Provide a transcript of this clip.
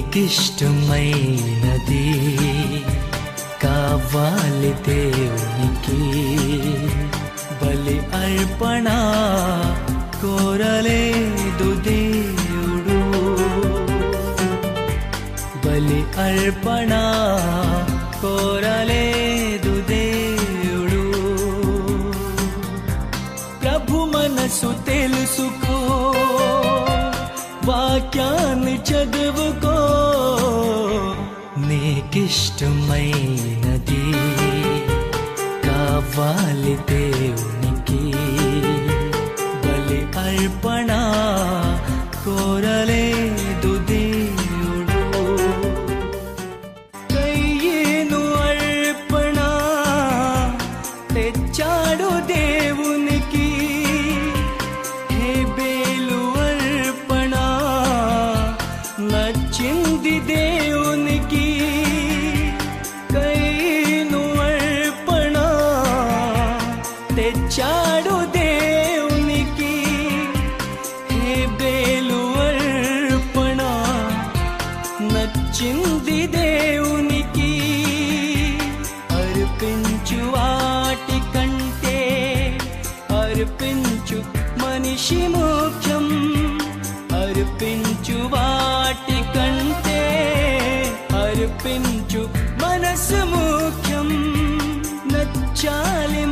నీకిష్టమైనది కావాలి దేవునికి, బలి అర్పణ కోరలేదు దేవుడు, బలి అర్పణ కోరలేదు దేవుడు. ప్రభు మనసు తెలుసుకో, వాక్యాన్ని చదువుకో, నీకిష్టమైనది కావాలి దేవునికి, బలి అర్పణ కోరలేదు దేవుడు. కయ్యేను అర్పణ తెచ్చాడు దేవునికి, హేబేలు అర్పణ నచ్చింది దేవునికి. కయ్యేను అర్పణ తెచ్చాడు దేవునికి, హేబేలు అర్పణ నచ్చింది దేవునికి. అర్పించు వాటి కంటే అర్పించు మనిషి ముఖ్యం, అర్పించు వాటి కంటే అర్పించు మనసు ముఖ్యం. నచ్చాలి